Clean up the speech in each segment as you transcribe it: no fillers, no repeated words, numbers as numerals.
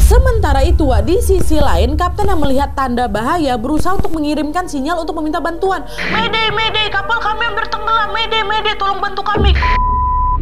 Sementara itu, Wak, di sisi lain, kapten yang melihat tanda bahaya berusaha untuk mengirimkan sinyal untuk meminta bantuan. Mayday, mayday, kapal kami hampir tenggelam. Mayday, mayday, tolong bantu kami.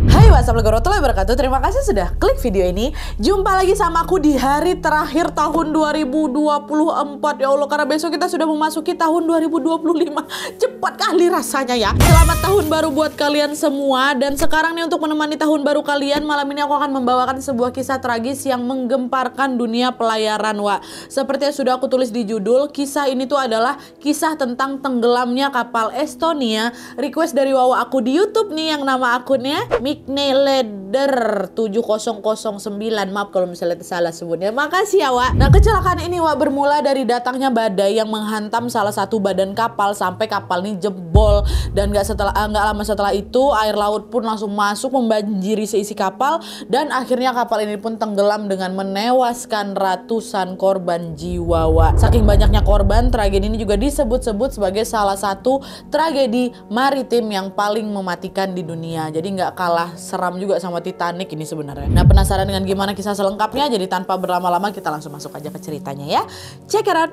Hai, wassalamualaikum warahmatullahi wabarakatuh. Terima kasih sudah klik video ini. Jumpa lagi sama aku di hari terakhir tahun 2024. Ya Allah, karena besok kita sudah memasuki tahun 2025. Cepat kali rasanya ya. Selamat tahun baru buat kalian semua. Dan sekarang nih, untuk menemani tahun baru kalian, malam ini aku akan membawakan sebuah kisah tragis yang menggemparkan dunia pelayaran, Wak. Seperti yang sudah aku tulis di judul, kisah ini tuh adalah kisah tentang tenggelamnya kapal Estonia. Request dari Wawa aku di YouTube nih, yang nama akunnya Mikneleder 7009. Maaf kalau misalnya salah sebutnya. Makasih ya, Wak. Nah, kecelakaan ini, Wak, bermula dari datangnya badai yang menghantam salah satu badan kapal sampai kapal ini jebol. Dan nggak lama setelah itu, air laut pun langsung masuk membanjiri seisi kapal, dan akhirnya kapal ini pun tenggelam dengan menewaskan ratusan korban jiwa, Wak. Saking banyaknya korban, tragedi ini juga disebut-sebut sebagai salah satu tragedi maritim yang paling mematikan di dunia. Jadi nggak kalah seram juga sama Titanic ini sebenarnya. Nah, penasaran dengan gimana kisah selengkapnya? Jadi tanpa berlama-lama kita langsung masuk aja ke ceritanya ya. Check it out.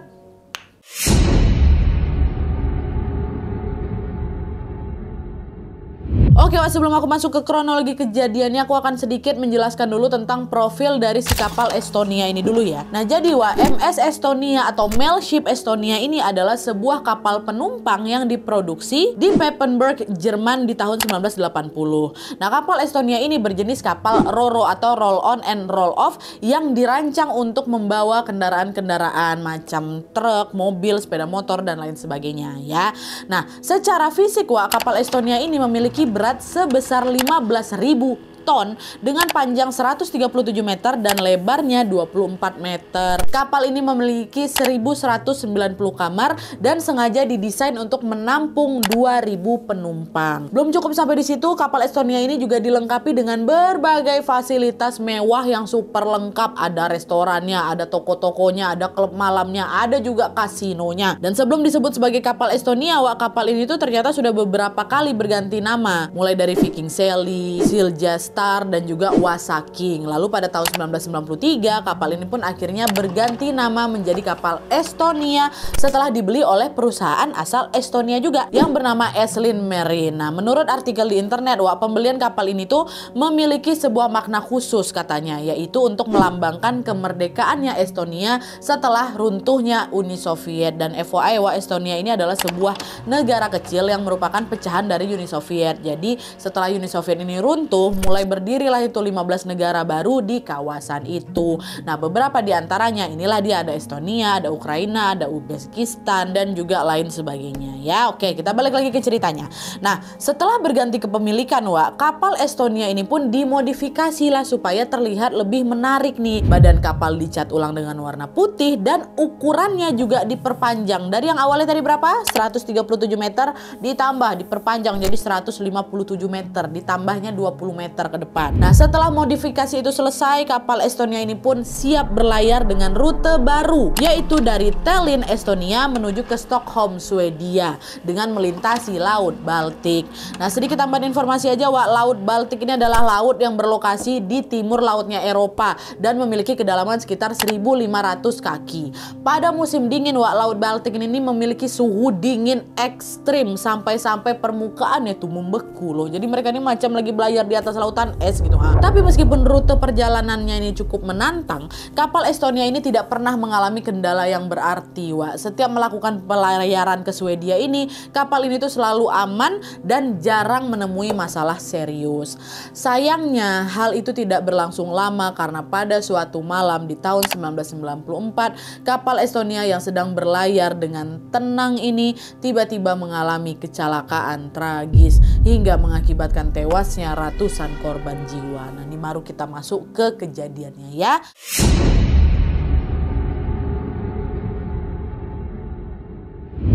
Oke, Wak, sebelum aku masuk ke kronologi kejadiannya, aku akan sedikit menjelaskan dulu tentang profil dari si kapal Estonia ini dulu ya. Nah, jadi, Wak, MS Estonia atau Mailship Estonia ini adalah sebuah kapal penumpang yang diproduksi di Papenburg, Jerman di tahun 1980. Nah, kapal Estonia ini berjenis kapal RoRo atau Roll On and Roll Off yang dirancang untuk membawa kendaraan-kendaraan macam truk, mobil, sepeda motor, dan lain sebagainya ya. Nah, secara fisik, Wak, kapal Estonia ini memiliki berat sebesar 15.000 ton dengan panjang 137 meter dan lebarnya 24 meter. Kapal ini memiliki 1.190 kamar dan sengaja didesain untuk menampung 2.000 penumpang. Belum cukup sampai di situ, kapal Estonia ini juga dilengkapi dengan berbagai fasilitas mewah yang super lengkap. Ada restorannya, ada toko-tokonya, ada klub malamnya, ada juga kasinonya. Dan sebelum disebut sebagai kapal Estonia, Wak, kapal ini tuh ternyata sudah beberapa kali berganti nama. Mulai dari Viking Sally, Silja Star, dan juga Wasaking. Lalu pada tahun 1993 kapal ini pun akhirnya berganti nama menjadi kapal Estonia setelah dibeli oleh perusahaan asal Estonia juga yang bernama Eslin Marine. Nah, menurut artikel di internet, Wak, pembelian kapal ini tuh memiliki sebuah makna khusus katanya, yaitu untuk melambangkan kemerdekaannya Estonia setelah runtuhnya Uni Soviet. Dan FYI, Wak, Estonia ini adalah sebuah negara kecil yang merupakan pecahan dari Uni Soviet. Jadi setelah Uni Soviet ini runtuh, mulai berdirilah itu 15 negara baru di kawasan itu. Nah, beberapa di antaranya inilah dia, ada Estonia, ada Ukraina, ada Uzbekistan, dan juga lain sebagainya ya. Oke, kita balik lagi ke ceritanya. Nah, setelah berganti kepemilikan, Wak, kapal Estonia ini pun dimodifikasi lah supaya terlihat lebih menarik nih. Badan kapal dicat ulang dengan warna putih dan ukurannya juga diperpanjang. Dari yang awalnya tadi berapa? 137 meter ditambah diperpanjang jadi 157 meter, ditambahnya 20 meter ke depan. Nah, setelah modifikasi itu selesai, kapal Estonia ini pun siap berlayar dengan rute baru, yaitu dari Tallinn, Estonia menuju ke Stockholm, Swedia dengan melintasi Laut Baltik. Nah, sedikit tambahan informasi aja, Wak, Laut Baltik ini adalah laut yang berlokasi di timur lautnya Eropa dan memiliki kedalaman sekitar 1.500 kaki. Pada musim dingin, Wak, Laut Baltik ini memiliki suhu dingin ekstrim sampai permukaannya tuh membeku loh. Jadi mereka ini macam lagi belayar di atas lautan es gitu. Tapi meskipun rute perjalanannya ini cukup menantang, kapal Estonia ini tidak pernah mengalami kendala yang berarti, Wak. Setiap melakukan pelayaran ke Swedia ini, kapal ini tuh selalu aman dan jarang menemui masalah serius. Sayangnya hal itu tidak berlangsung lama karena pada suatu malam di tahun 1994, kapal Estonia yang sedang berlayar dengan tenang ini tiba-tiba mengalami kecelakaan tragis hingga mengakibatkan tewasnya ratusan korban jiwa. Nah, ini baru kita masuk ke kejadiannya ya.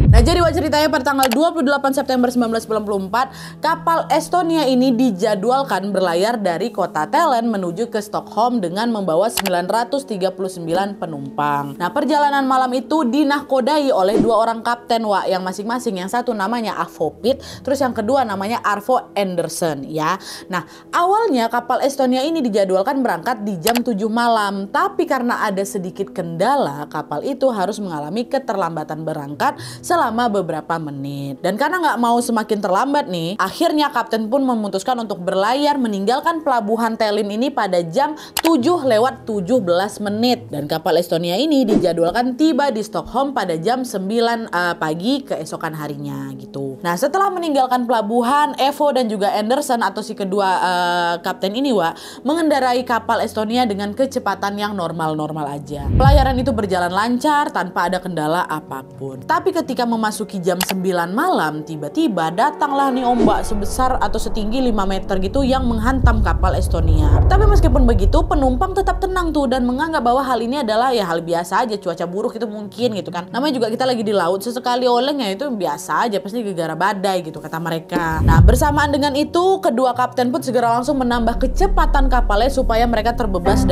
Nah, jadi Wak, ceritanya pada tanggal 28 September 1994, kapal Estonia ini dijadwalkan berlayar dari kota Tallinn menuju ke Stockholm dengan membawa 939 penumpang. Nah, perjalanan malam itu dinahkodai oleh dua orang kapten, Wak, yang masing-masing, yang satu namanya Arvo Pitt, terus yang kedua namanya Arvo Andersson ya. Nah, awalnya kapal Estonia ini dijadwalkan berangkat di jam 7 malam, tapi karena ada sedikit kendala, kapal itu harus mengalami keterlambatan berangkat selama beberapa menit. Dan karena nggak mau semakin terlambat nih, akhirnya kapten pun memutuskan untuk berlayar meninggalkan pelabuhan Tallinn ini pada jam 7:17 menit. Dan kapal Estonia ini dijadwalkan tiba di Stockholm pada jam 9 pagi keesokan harinya gitu. Nah, setelah meninggalkan pelabuhan, Evo dan juga Andersson atau si kedua kapten ini, Wak, mengendarai kapal Estonia dengan kecepatan yang normal-normal aja. Pelayaran itu berjalan lancar tanpa ada kendala apapun. Tapi ketika memasuki jam 9 malam, tiba-tiba datanglah nih ombak sebesar atau setinggi 5 meter gitu yang menghantam kapal Estonia. Tapi meskipun begitu, penumpang tetap tenang tuh dan menganggap bahwa hal ini adalah ya hal biasa aja, cuaca buruk itu mungkin gitu kan. Namanya juga kita lagi di laut, sesekali oleng ya itu biasa aja, pasti gegara badai gitu kata mereka. Nah, bersamaan dengan itu, kedua kapten pun segera langsung menambah kecepatan kapalnya supaya mereka terbebas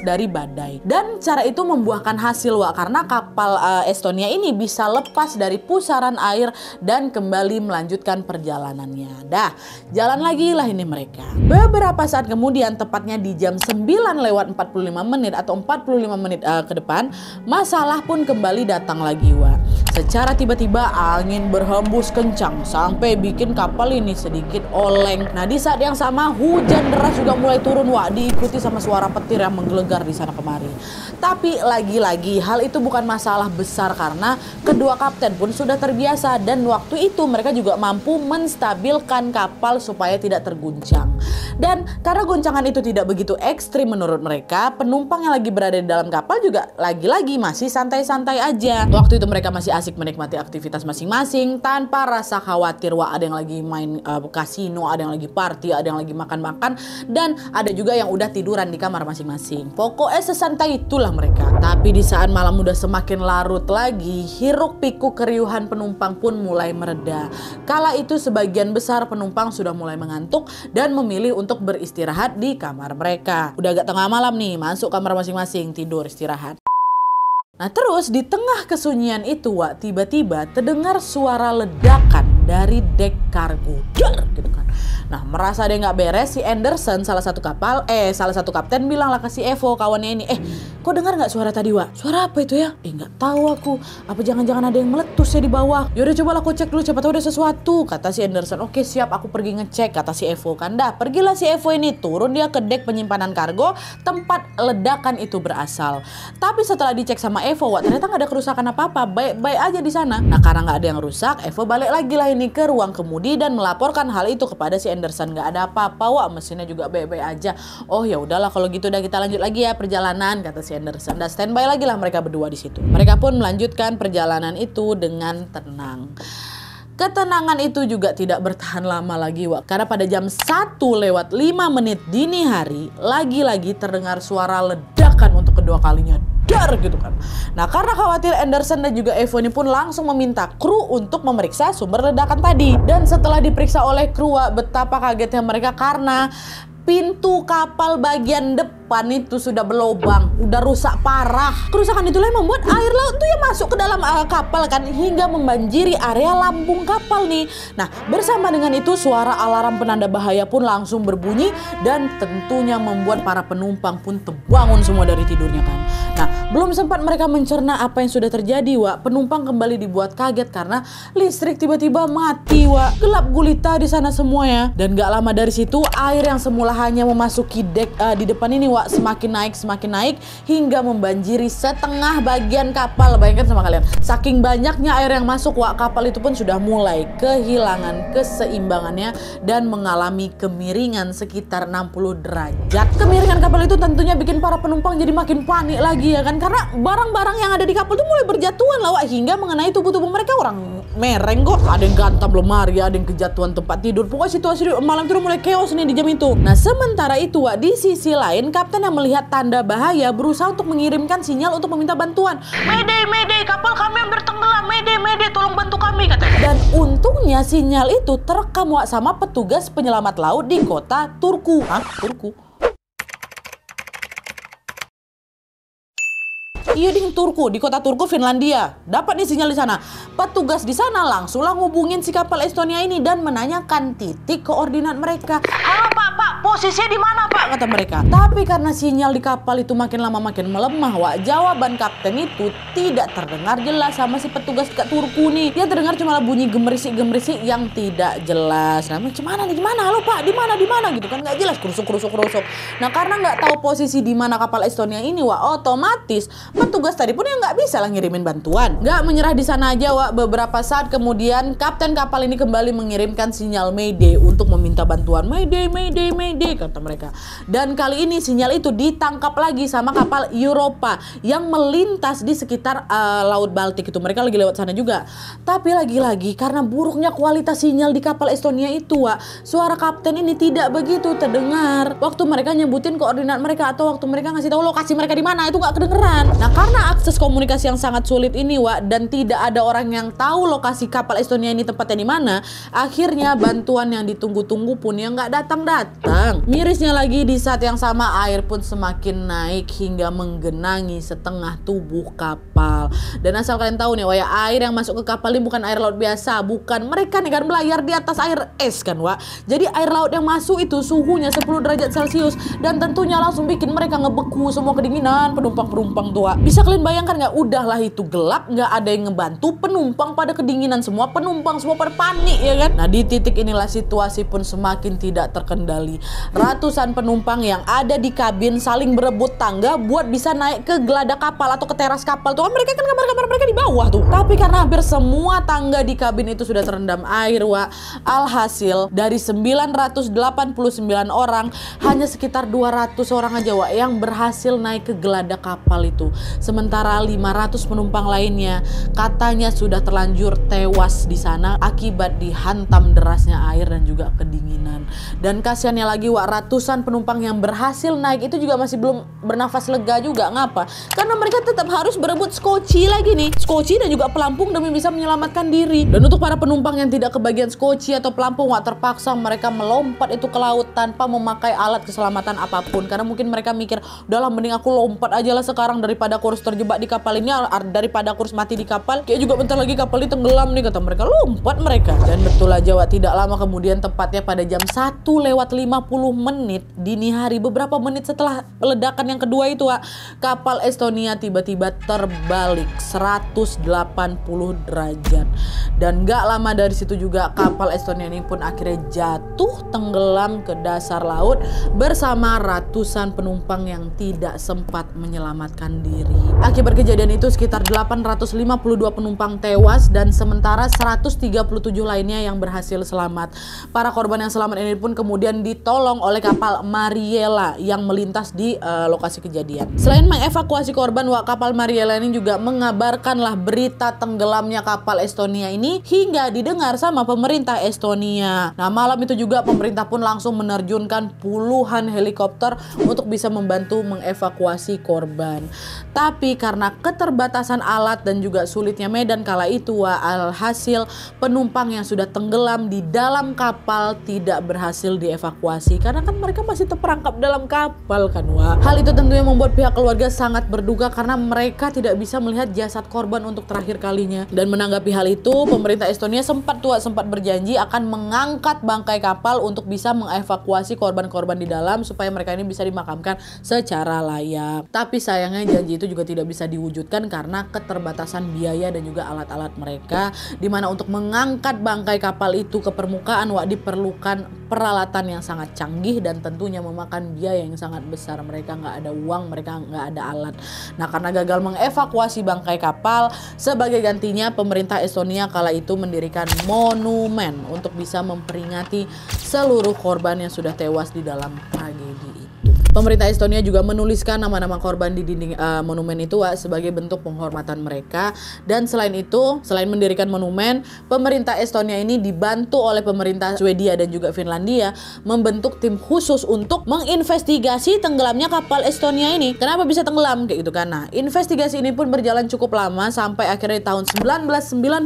dari badai. Dan cara itu membuahkan hasil, Wak, karena kapal Estonia ini bisa lepas dari pusaran air dan kembali melanjutkan perjalanannya. Dah, jalan lagi lah ini mereka. Beberapa saat kemudian, tepatnya di jam 9:45 menit atau 45 menit ke depan, masalah pun kembali datang lagi, Wak. Secara tiba-tiba angin berhembus kencang sampai bikin kapal ini sedikit oleng. Nah, di saat yang sama hujan deras juga mulai turun, Wak, diikuti sama suara petir yang menggelegar di sana kemari. Tapi lagi-lagi hal itu bukan masalah besar karena kedua kapten pun sudah terbiasa dan waktu itu mereka juga mampu menstabilkan kapal supaya tidak terguncang. Dan karena goncangan itu tidak begitu ekstrim menurut mereka, penumpang yang lagi berada di dalam kapal juga lagi-lagi masih santai-santai aja. Waktu itu mereka masih asik menikmati aktivitas masing-masing tanpa rasa khawatir. Wah, ada yang lagi main kasino, ada yang lagi party, ada yang lagi makan-makan, dan ada juga yang udah tiduran di kamar masing-masing. Pokoknya sesantai itulah mereka. Tapi di saat malam udah semakin larut lagi, hiruk pikuk keriuhan penumpang pun mulai mereda. Kala itu sebagian besar penumpang sudah mulai mengantuk dan memilih untuk beristirahat di kamar mereka. Udah agak tengah malam nih, masuk kamar masing-masing, tidur, istirahat. Nah, terus di tengah kesunyian itu, Wak, tiba-tiba terdengar suara ledakan dari dek kargo. Dar, gitu kan. Nah, merasa ada yang nggak beres, si Andersson salah satu kapten bilang lah ke si Evo kawannya ini, kok dengar nggak suara tadi, Wak? Suara apa itu ya? Nggak tahu aku. Apa jangan-jangan ada yang meletus ya di bawah? Yaudah cobalah aku cek dulu, siapa tahu ada sesuatu, kata si Andersson. Oke, siap, aku pergi ngecek, kata si Evo kan. Dah, pergilah si Evo ini, turun dia ke dek penyimpanan kargo tempat ledakan itu berasal. Tapi setelah dicek sama Evo, Wak, ternyata nggak ada kerusakan apa-apa, baik-baik aja di sana. Nah, karena nggak ada yang rusak, Evo balik lagi lah ini ke ruang kemudi dan melaporkan hal itu kepada si Andersson. Nggak ada apa-apa, Wak, mesinnya juga baik-baik aja. Oh ya udahlah kalau gitu, udah kita lanjut lagi ya perjalanan, kata si Andersson. Dan standby lagi lah mereka berdua di situ. Mereka pun melanjutkan perjalanan itu dengan tenang. Ketenangan itu juga tidak bertahan lama lagi, Wak, karena pada jam 1:05 dini hari lagi-lagi terdengar suara ledakan untuk kedua kalinya. Dar, gitu kan. Nah, karena khawatir, Andersson dan juga Evo ini pun langsung meminta kru untuk memeriksa sumber ledakan tadi. Dan setelah diperiksa oleh kru, Wak, betapa kagetnya mereka karena pintu kapal bagian depan itu sudah berlubang, udah rusak parah. Kerusakan itulah yang membuat air laut tuh ya masuk ke dalam kapal kan, hingga membanjiri area lambung kapal nih. Nah, bersama dengan itu suara alarm penanda bahaya pun langsung berbunyi dan tentunya membuat para penumpang pun terbangun semua dari tidurnya kan. Nah, belum sempat mereka mencerna apa yang sudah terjadi, Wak, penumpang kembali dibuat kaget karena listrik tiba-tiba mati, Wak. Gelap gulita di sana semua ya. Dan gak lama dari situ air yang semula hanya memasuki dek di depan ini, Wak, semakin naik hingga membanjiri setengah bagian kapal. Bayangkan sama kalian, saking banyaknya air yang masuk, Wak, kapal itu pun sudah mulai kehilangan keseimbangannya dan mengalami kemiringan sekitar 60 derajat. Kemiringan kapal itu tentunya bikin para penumpang jadi makin panik lagi ya kan, karena barang-barang yang ada di kapal itu mulai berjatuhan lah, Wak, hingga mengenai tubuh-tubuh mereka. Orang mereng kok, ada yang gantam lemari, ada yang kejatuhan tempat tidur. Pokoknya situasi malam itu mulai chaos nih di jam itu. Nah, sementara itu, Wak, di sisi lain kapten yang melihat tanda bahaya berusaha untuk mengirimkan sinyal untuk meminta bantuan. Mayday, mayday, kapal kami hampir tenggelam. Mayday, mayday, tolong bantu kami, katanya. Dan untungnya sinyal itu terekam sama petugas penyelamat laut di kota Turku. Hah? Turku? Iya di Turku, di kota Turku, Finlandia. Dapat nih sinyal di sana. Petugas di sana langsunglah ngubungin si kapal Estonia ini dan menanyakan titik koordinat mereka. Halo Pak, posisinya di mana Pak? Kata mereka. Tapi karena sinyal di kapal itu makin lama makin melemah, Wak, jawaban kapten itu tidak terdengar jelas sama si petugas ke Turku nih. Dia terdengar cuma bunyi gemerisik-gemerisik yang tidak jelas. Nah, gimana nih? Gimana? Halo Pak, di mana gitu kan, nggak jelas, kerusuk. Nah, karena nggak tahu posisi di mana kapal Estonia ini, Wak, otomatis petugas tadi pun yang nggak bisa lah ngirimin bantuan. Nggak menyerah di sana aja, Wak. Beberapa saat kemudian kapten kapal ini kembali mengirimkan sinyal Mayday untuk meminta bantuan. Mayday, mayday, mayday, kata mereka. Dan kali ini sinyal itu ditangkap lagi sama kapal Europa yang melintas di sekitar Laut Baltik itu. Mereka lagi lewat sana juga. Tapi lagi-lagi karena buruknya kualitas sinyal di kapal Estonia itu, Wak, suara kapten ini tidak begitu terdengar. Waktu mereka nyebutin koordinat mereka atau waktu mereka ngasih tahu lokasi mereka di mana, itu nggak kedengeran. Nah, karena akses komunikasi yang sangat sulit ini, Wak, dan tidak ada orang yang tahu lokasi kapal Estonia ini tempatnya di mana, akhirnya bantuan yang ditunggu-tunggu pun yang nggak datang-datang. Mirisnya lagi, di saat yang sama air pun semakin naik hingga menggenangi setengah tubuh kapal. Dan asal kalian tahu nih, Wak, ya, air yang masuk ke kapal ini bukan air laut biasa, bukan. Mereka nih kan melayar di atas air es kan, Wak. Jadi air laut yang masuk itu suhunya 10 derajat Celcius dan tentunya langsung bikin mereka ngebeku semua kedinginan penumpang-penumpang tua. Bisa kalian bayangkan nggak? Udahlah itu gelap, nggak ada yang ngebantu, penumpang pada kedinginan semua, penumpang semua pada panik ya kan. Nah, di titik inilah situasi pun semakin tidak terkendali. Ratusan penumpang yang ada di kabin saling berebut tangga buat bisa naik ke geladak kapal atau ke teras kapal tuh. Mereka kan kamar-kamar mereka di bawah tuh. Tapi karena hampir semua tangga di kabin itu sudah terendam air, Wak, alhasil dari 989 orang hanya sekitar 200 orang aja, Wak, yang berhasil naik ke geladak kapal itu. Sementara 500 penumpang lainnya katanya sudah terlanjur tewas di sana akibat dihantam derasnya air dan juga kedinginan. Dan kasihannya lagi, Wak, ratusan penumpang yang berhasil naik itu juga masih belum bernafas lega juga. Ngapa? Karena mereka tetap harus berebut skoci lagi nih. Skoci dan juga pelampung demi bisa menyelamatkan diri. Dan untuk para penumpang yang tidak kebagian skoci atau pelampung, Wak, terpaksa mereka melompat itu ke laut tanpa memakai alat keselamatan apapun. Karena mungkin mereka mikir, udahlah mending aku lompat aja lah sekarang daripada aku harus terjebak di kapal ini, daripada aku harus mati di kapal. Kayak juga bentar lagi kapal ini tenggelam nih, kata mereka. Lompat mereka. Dan betul aja, Wak, tidak lama kemudian, tepatnya pada jam 1:50 dini hari, beberapa menit setelah ledakan yang kedua itu, Wak, kapal Estonia tiba-tiba terbalik 180 derajat. Dan gak lama dari situ juga kapal Estonia ini pun akhirnya jatuh tenggelam ke dasar laut bersama ratusan penumpang yang tidak sempat menyelamatkan diri. Akibat kejadian itu sekitar 852 penumpang tewas dan sementara 137 lainnya yang berhasil selamat. Para korban yang selamat ini pun kemudian ditolong oleh kapal Mariella yang melintas di lokasi kejadian. Selain mengevakuasi korban, Wak, kapal Mariella ini juga mengabarkanlah berita tenggelamnya kapal Estonia ini hingga didengar sama pemerintah Estonia. Nah, malam itu juga pemerintah pun langsung menerjunkan puluhan helikopter untuk bisa membantu mengevakuasi korban. Tapi karena keterbatasan alat dan juga sulitnya medan kala itu, Wak, alhasil penumpang yang sudah tenggelam di dalam kapal tidak berhasil dievakuasi karena kan mereka masih terperangkap dalam kapal kan, Wak. Hal itu tentunya membuat pihak keluarga sangat berduka karena mereka tidak bisa melihat jasad korban untuk terakhir kalinya. Dan menanggapi hal itu, pemerintah Estonia sempat berjanji akan mengangkat bangkai kapal untuk bisa mengevakuasi korban-korban di dalam supaya mereka ini bisa dimakamkan secara layak. Tapi sayangnya janji itu juga tidak bisa diwujudkan karena keterbatasan biaya dan juga alat-alat mereka, dimana untuk mengangkat bangkai kapal itu ke permukaan, Wak, diperlukan peralatan yang sangat canggih dan tentunya memakan biaya yang sangat besar. Mereka nggak ada uang, mereka nggak ada alat. Nah, karena gagal mengevakuasi bangkai kapal, sebagai gantinya pemerintah Estonia kala itu mendirikan monumen untuk bisa memperingati seluruh korban yang sudah tewas di dalam tragedi itu. Pemerintah Estonia juga menuliskan nama-nama korban di dinding monumen itu Wak, sebagai bentuk penghormatan mereka. Dan selain itu, selain mendirikan monumen, pemerintah Estonia ini dibantu oleh pemerintah Swedia dan juga Finlandia membentuk tim khusus untuk menginvestigasi tenggelamnya kapal Estonia ini. Kenapa bisa tenggelam kayak gitu kan? Nah, investigasi ini pun berjalan cukup lama sampai akhirnya tahun 1997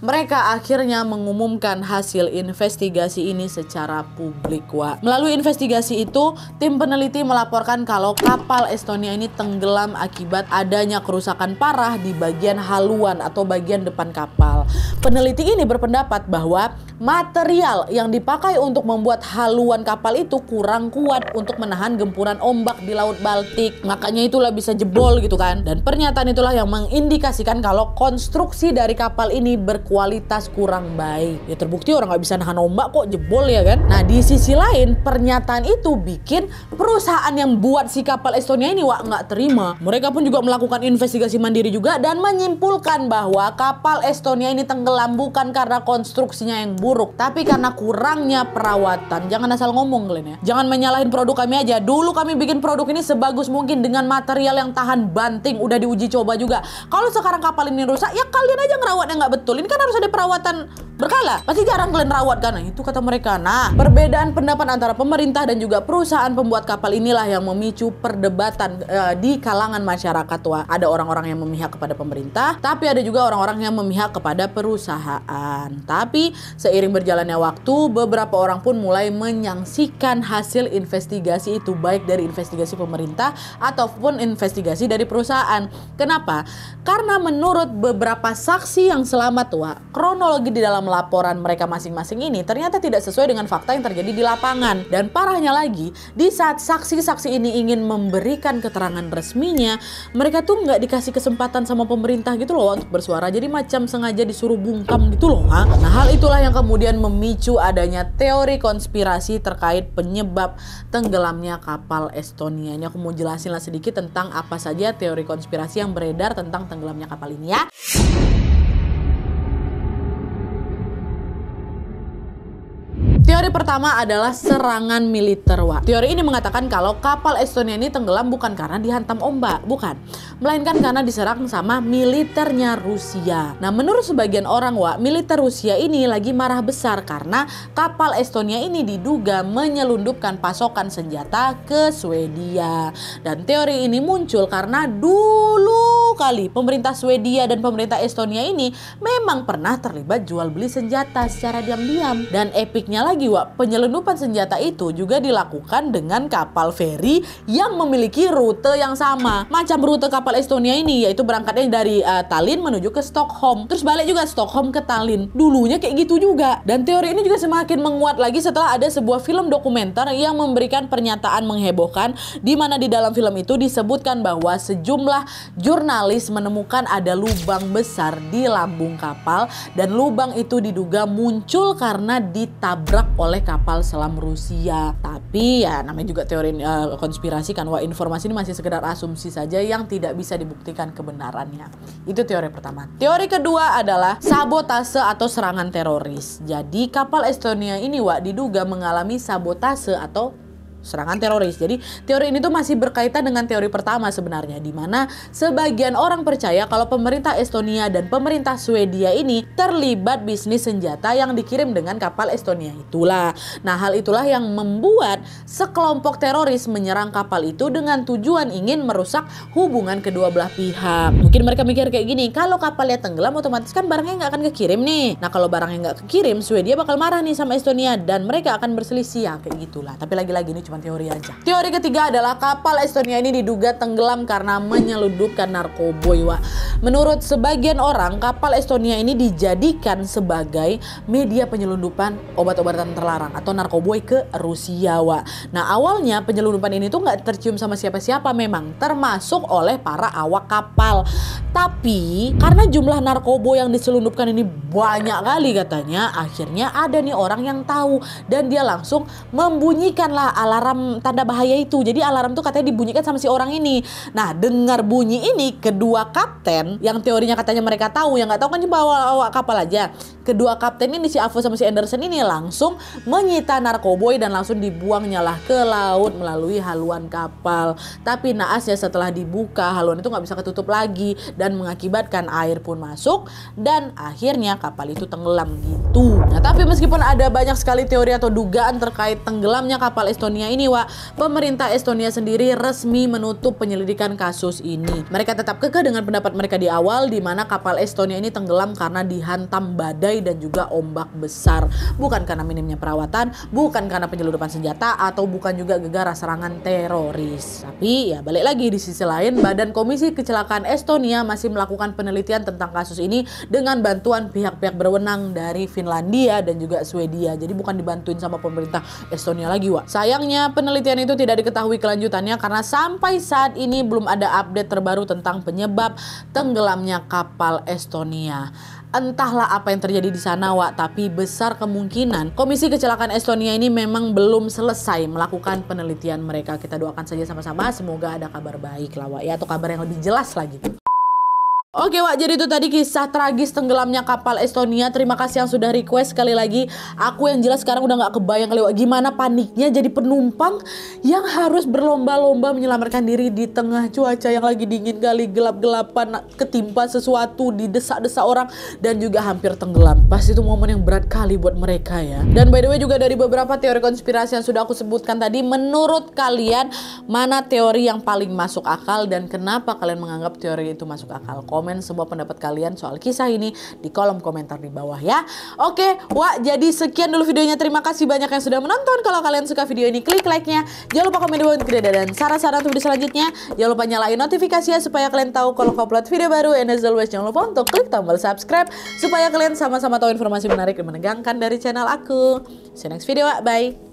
mereka akhirnya mengumumkan hasil investigasi ini secara publik Wak. Melalui investigasi itu, tim peneliti melaporkan kalau kapal Estonia ini tenggelam akibat adanya kerusakan parah di bagian haluan atau bagian depan kapal. Peneliti ini berpendapat bahwa material yang dipakai untuk membuat haluan kapal itu kurang kuat untuk menahan gempuran ombak di Laut Baltik. Makanya itulah bisa jebol gitu kan. Dan pernyataan itulah yang mengindikasikan kalau konstruksi dari kapal ini berkualitas kurang baik. Ya terbukti orang nggak bisa nahan ombak kok jebol ya kan. Nah di sisi lain pernyataan itu bikin perusahaan yang buat si kapal Estonia ini Wak nggak terima. Mereka pun juga melakukan investigasi mandiri juga dan menyimpulkan bahwa kapal Estonia ini tenggelam bukan karena konstruksinya yang buruk, tapi karena kurangnya perawatan. Jangan asal ngomong kalian ya. Jangan menyalahin produk kami aja. Dulu kami bikin produk ini sebagus mungkin dengan material yang tahan banting, udah diuji coba juga. Kalau sekarang kapal ini rusak, ya kalian aja ngerawatnya nggak betul. Ini kan harus ada perawatan berkala. Pasti jarang kalian rawat kan? Nah, itu kata mereka. Nah, perbedaan pendapat antara pemerintah dan juga perusahaan pembuat kapal inilah yang memicu perdebatan di kalangan masyarakat Wah. Ada orang-orang yang memihak kepada pemerintah, tapi ada juga orang-orang yang memihak kepada perusahaan. Tapi seiring berjalannya waktu, beberapa orang pun mulai menyaksikan hasil investigasi itu, baik dari investigasi pemerintah ataupun investigasi dari perusahaan. Kenapa? Karena menurut beberapa saksi yang selamat Wah, kronologi di dalam laporan mereka masing-masing ini ternyata tidak sesuai dengan fakta yang terjadi di lapangan. Dan parahnya lagi, di saat saksi-saksi ini ingin memberikan keterangan resminya, mereka tuh nggak dikasih kesempatan sama pemerintah gitu loh untuk bersuara. Jadi macam sengaja disuruh bungkam gitu loh. Ha? Nah hal itulah yang kemudian memicu adanya teori konspirasi terkait penyebab tenggelamnya kapal Estonia. Ini aku mau jelasin lah sedikit tentang apa saja teori konspirasi yang beredar tentang tenggelamnya kapal ini ya. Teori pertama adalah serangan militer Wak. Teori ini mengatakan kalau kapal Estonia ini tenggelam bukan karena dihantam ombak, bukan. Melainkan karena diserang sama militernya Rusia. Nah menurut sebagian orang Wak, militer Rusia ini lagi marah besar karena kapal Estonia ini diduga menyelundupkan pasokan senjata ke Swedia. Dan teori ini muncul karena dulu kali pemerintah Swedia dan pemerintah Estonia ini memang pernah terlibat jual beli senjata secara diam-diam. Dan epicnya lagi Wak, penyelundupan senjata itu juga dilakukan dengan kapal feri yang memiliki rute yang sama. Macam rute kapal Estonia ini, yaitu berangkatnya dari Tallinn menuju ke Stockholm. Terus balik juga Stockholm ke Tallinn. Dulunya kayak gitu juga. Dan teori ini juga semakin menguat lagi setelah ada sebuah film dokumenter yang memberikan pernyataan menghebohkan, di mana di dalam film itu disebutkan bahwa sejumlah jurnalis menemukan ada lubang besar di lambung kapal, dan lubang itu diduga muncul karena ditabrak oleh kapal selam Rusia. Tapi ya namanya juga teori konspirasi kan Wah, informasi ini masih sekedar asumsi saja yang tidak bisa dibuktikan kebenarannya. Itu teori pertama. Teori kedua adalah sabotase atau serangan teroris. Jadi kapal Estonia ini Wah diduga mengalami sabotase atau serangan teroris. Jadi teori ini tuh masih berkaitan dengan teori pertama sebenarnya, di mana sebagian orang percaya kalau pemerintah Estonia dan pemerintah Swedia ini terlibat bisnis senjata yang dikirim dengan kapal Estonia itulah. Nah hal itulah yang membuat sekelompok teroris menyerang kapal itu dengan tujuan ingin merusak hubungan kedua belah pihak. Mungkin mereka mikir kayak gini, kalau kapalnya tenggelam otomatis kan barangnya nggak akan kekirim nih. Nah kalau barangnya nggak kekirim, Swedia bakal marah nih sama Estonia dan mereka akan berselisih ya kayak gitulah. Tapi lagi-lagi ini cuma teori aja. Teori ketiga adalah kapal Estonia ini diduga tenggelam karena menyelundupkan narkoboy Wak. Menurut sebagian orang, kapal Estonia ini dijadikan sebagai media penyelundupan obat-obatan terlarang atau narkoboy ke Rusia Wak. Nah awalnya penyelundupan ini tuh nggak tercium sama siapa-siapa memang, termasuk oleh para awak kapal. Tapi karena jumlah narkoba yang diselundupkan ini banyak kali katanya, akhirnya ada nih orang yang tahu dan dia langsung membunyikanlah alarm tanda bahaya itu. Jadi alarm tuh katanya dibunyikan sama si orang ini. Nah, dengar bunyi ini, kedua kapten yang teorinya katanya mereka tahu, yang nggak tahu kan cuma awak kapal aja. Kedua kapten ini, si Avo sama si Anderson ini, langsung menyita narkoboy dan langsung dibuangnya lah ke laut melalui haluan kapal. Tapi naasnya setelah dibuka, haluan itu nggak bisa ketutup lagi dan mengakibatkan air pun masuk dan akhirnya kapal itu tenggelam gitu. Nah, tapi meskipun ada banyak sekali teori atau dugaan terkait tenggelamnya kapal Estonia ini, Wak, pemerintah Estonia sendiri resmi menutup penyelidikan kasus ini. Mereka tetap kekeh dengan pendapat mereka di awal, di mana kapal Estonia ini tenggelam karena dihantam badai dan juga ombak besar. Bukan karena minimnya perawatan, bukan karena penyelundupan senjata, atau bukan juga gegara serangan teroris. Tapi ya balik lagi, di sisi lain Badan Komisi Kecelakaan Estonia masih melakukan penelitian tentang kasus ini dengan bantuan pihak-pihak berwenang dari Finlandia dan juga Swedia. Jadi bukan dibantuin sama pemerintah Estonia lagi, Wak. Sayangnya penelitian itu tidak diketahui kelanjutannya karena sampai saat ini belum ada update terbaru tentang penyebab tenggelamnya kapal Estonia. Entahlah apa yang terjadi di sana, Wak, tapi besar kemungkinan Komisi Kecelakaan Estonia ini memang belum selesai melakukan penelitian mereka. Kita doakan saja sama-sama, semoga ada kabar baik lah, Wak, ya, atau kabar yang lebih jelas lagi. Oke, Wak, jadi itu tadi kisah tragis tenggelamnya kapal Estonia. Terima kasih yang sudah request. Sekali lagi, aku yang jelas sekarang udah gak kebayang kali, Wak, gimana paniknya jadi penumpang yang harus berlomba-lomba menyelamatkan diri di tengah cuaca yang lagi dingin kali, gelap-gelapan, ketimpa sesuatu, didesak-desak orang, dan juga hampir tenggelam. Pasti itu momen yang berat kali buat mereka ya. Dan by the way, juga dari beberapa teori konspirasi yang sudah aku sebutkan tadi, menurut kalian mana teori yang paling masuk akal dan kenapa kalian menganggap teori itu masuk akal? Komen semua pendapat kalian soal kisah ini di kolom komentar di bawah ya. Oke, Wak, jadi sekian dulu videonya. Terima kasih banyak yang sudah menonton. Kalau kalian suka video ini, klik like-nya. Jangan lupa komen di bawah untuk tidak dan saran-saran untuk video selanjutnya. Jangan lupa nyalain notifikasinya supaya kalian tahu kalau aku upload video baru. And as always, jangan lupa untuk klik tombol subscribe supaya kalian sama-sama tahu informasi menarik dan menegangkan dari channel aku. See you next video, Wak. Bye.